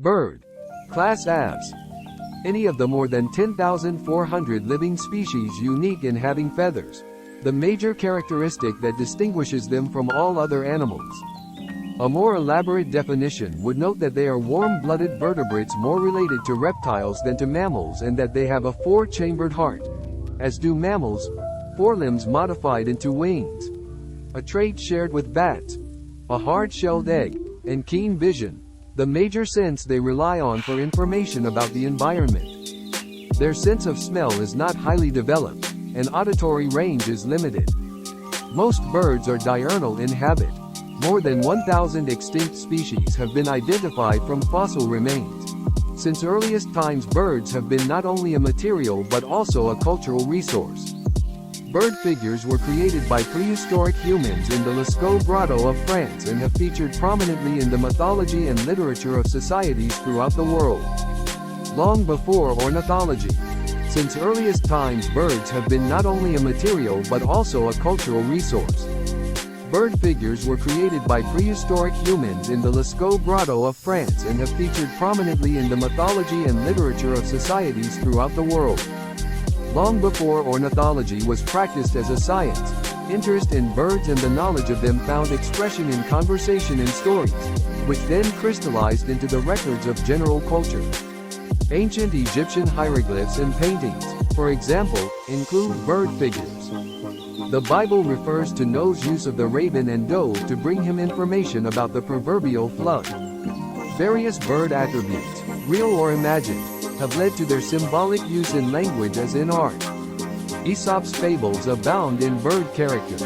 Bird. Class Aves. Any of the more than 10,400 living species unique in having feathers. The major characteristic that distinguishes them from all other animals. A more elaborate definition would note that they are warm-blooded vertebrates more related to reptiles than to mammals, and that they have a four-chambered heart, as do mammals, forelimbs modified into wings, a trait shared with bats, a hard-shelled egg, and keen vision, the major sense they rely on for information about the environment. Their sense of smell is not highly developed, and auditory range is limited. Most birds are diurnal in habit. More than 1,000 extinct species have been identified from fossil remains. Since earliest times, birds have been not only a material but also a cultural resource. Bird figures were created by prehistoric humans in the Lascaux Grotto of France and have featured prominently in the mythology and literature of societies throughout the world. Long before ornithology. Since earliest times, birds have been not only a material but also a cultural resource. Bird figures were created by prehistoric humans in the Lascaux Grotto of France and have featured prominently in the mythology and literature of societies throughout the world. Long before ornithology was practiced as a science, interest in birds and the knowledge of them found expression in conversation and stories, which then crystallized into the records of general culture. Ancient Egyptian hieroglyphs and paintings, for example, include bird figures. The Bible refers to Noah's use of the raven and dove to bring him information about the proverbial flood. Various bird attributes, real or imagined, have led to their symbolic use in language as in art. Aesop's fables abound in bird characters.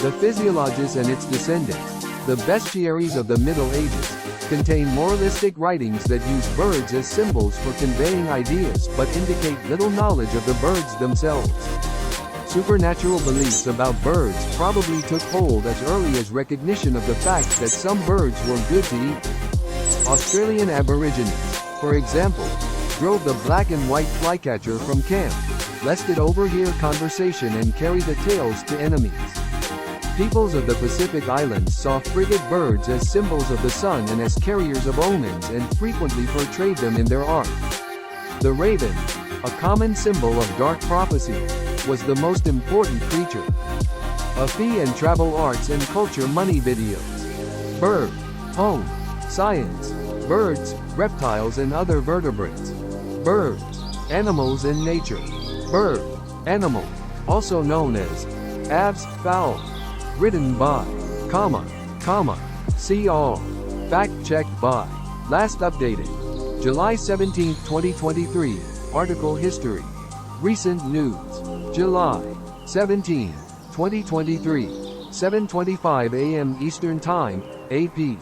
The Physiologus and its descendants, the bestiaries of the Middle Ages, contain moralistic writings that use birds as symbols for conveying ideas but indicate little knowledge of the birds themselves. Supernatural beliefs about birds probably took hold as early as recognition of the fact that some birds were good to eat. Australian Aborigines, for example, drove the black and white flycatcher from camp, lest it overhear conversation and carry the tails to enemies. Peoples of the Pacific Islands saw frigate birds as symbols of the sun and as carriers of omens, and frequently portrayed them in their art. The raven, a common symbol of dark prophecy, was the most important creature. A fee and travel arts and culture money videos. Bird, home, science, birds, reptiles and other vertebrates. Birds, animals in nature. Bird, animal, also known as Aves, fowl. Written by, see all. Fact-checked by. Last updated July 17, 2023. Article history. Recent news. July 17, 2023. 7:25 a.m. Eastern Time, AP.